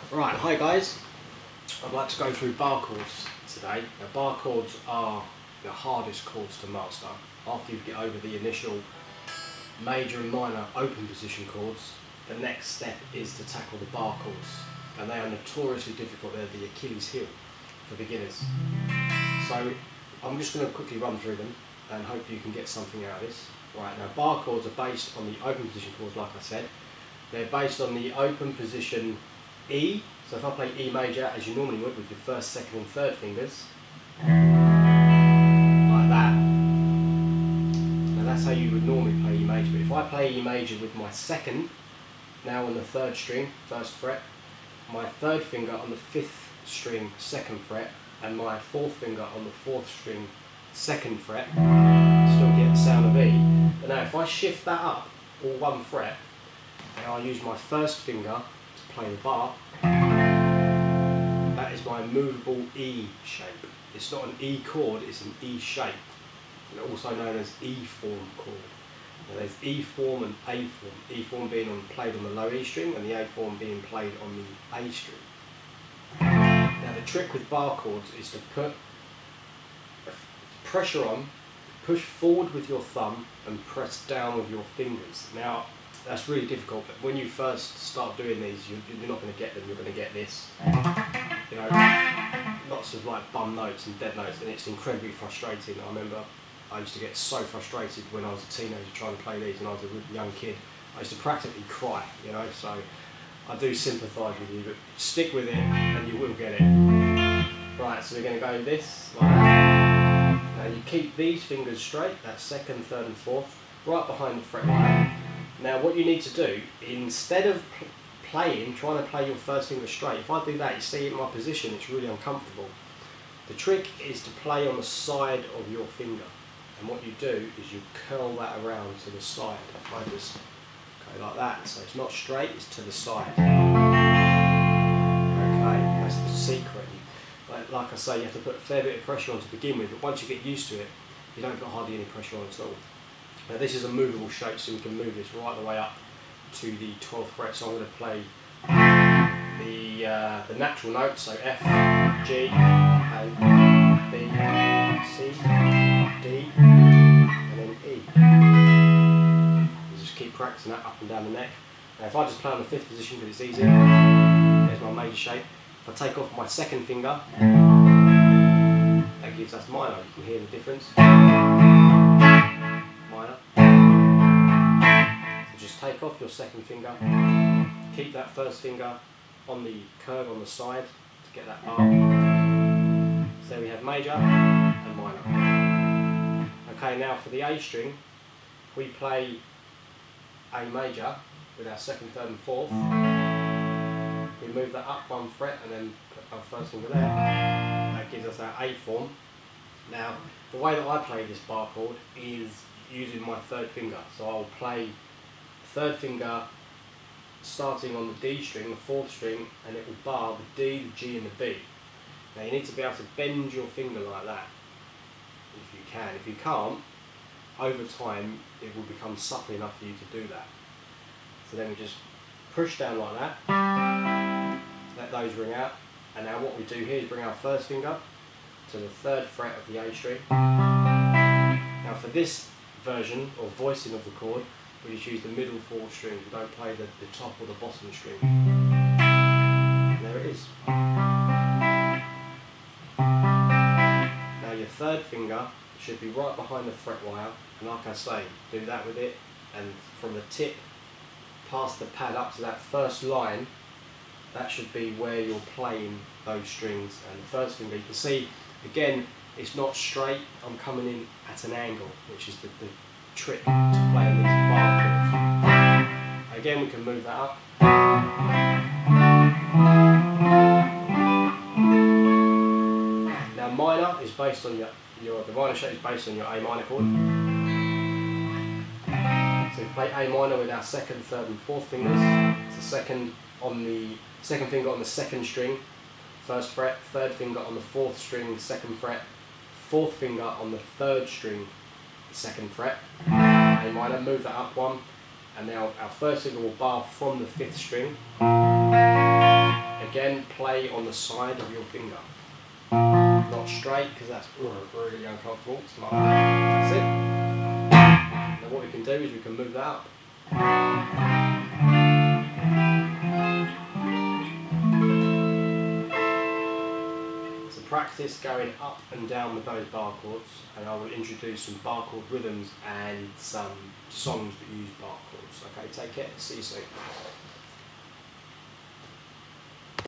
Right, hi guys. I'd like to go through bar chords today. Now, bar chords are the hardest chords to master. After you get over the initial major and minor open position chords, the next step is to tackle the bar chords. And they are notoriously difficult. They're the Achilles heel for beginners. So I'm just going to quickly run through them and hope you can get something out of this. Right, now bar chords are based on the open position chords, like I said. They're based on the open position E. So if I play E major as you normally would with your first, second and third fingers, like that. Now that's how you would normally play E major, but if I play E major with my second, now on the third string, first fret, my third finger on the fifth string, second fret, and my fourth finger on the fourth string, second fret, still get the sound of E. But now if I shift that up, all one fret, and I'll use my first finger to play the bar, that is my movable E shape. It's not an E chord, it's an E shape, and also known as E form chord. Now there's E form and A form. E form being played on the low E string, and the A form being played on the A string. Now the trick with bar chords is to put pressure on, push forward with your thumb, and press down with your fingers. Now that's really difficult, but when you first start doing these, you're not going to get them. You're going to get this, you know, lots of like bum notes and dead notes, and it's incredibly frustrating. I remember I used to get so frustrated when I was a teenager trying to play these, and I was a really young kid. I used to practically cry, you know. So I do sympathise with you, but stick with it, and you will get it. Right, so we're going to go this like that. Now you keep these fingers straight. That's second, third, and fourth, right behind the fretboard. Now what you need to do, instead of trying to play your first finger straight, if I do that, you see in my position, it's really uncomfortable. The trick is to play on the side of your finger. And what you do is you curl that around to the side. I just go like that. So it's not straight, it's to the side. Okay, that's the secret. Like I say, you have to put a fair bit of pressure on to begin with, but once you get used to it, you don't put hardly any pressure on at all. Now this is a movable shape, so we can move this right the way up to the 12th fret. So I'm going to play the natural notes, so F, G, A, B, C, D, and then E. You just keep practicing that up and down the neck. Now if I just play on the fifth position because it's easy, there's my major shape. If I take off my second finger, that gives us minor. You can hear the difference. Minor. So just take off your second finger, keep that first finger on the curve on the side to get that bar. So there we have major and minor. Okay, now for the A string, we play A major with our second, third and fourth. We move that up one fret and then put our first finger there. That gives us our A form. Now, the way that I play this bar chord is using my third finger. So I'll play third finger starting on the D string, the fourth string, and it will bar the D, the G and the B. Now you need to be able to bend your finger like that, if you can. If you can't, over time it will become supple enough for you to do that. So then we just push down like that, let those ring out, and now what we do here is bring our first finger to the third fret of the A string. Now for this version, or voicing of the chord, we just use the middle four strings. We don't play the top or the bottom string. And there it is. Now your third finger should be right behind the fret wire, and like I say, do that with it, and from the tip past the pad up to that first line, that should be where you're playing those strings. And the first finger, you can see, again, it's not straight, I'm coming in at an angle, which is the trick to playing these bar chords. Again, we can move that up. Now minor is based on the minor shape is based on your A minor chord. So we play A minor with our second, third and fourth fingers. It's the second finger on the second string, first fret, third finger on the fourth string, second fret, fourth finger on the third string, second fret, A minor, move that up one, and now our first finger will bar from the fifth string. Again, play on the side of your finger. Not straight, because that's really uncomfortable. It's like that. That's it. Now what we can do is we can move that up. So practice going up and down with those bar chords, and I will introduce some bar chord rhythms and some songs that use bar chords. Okay, take care. See you soon.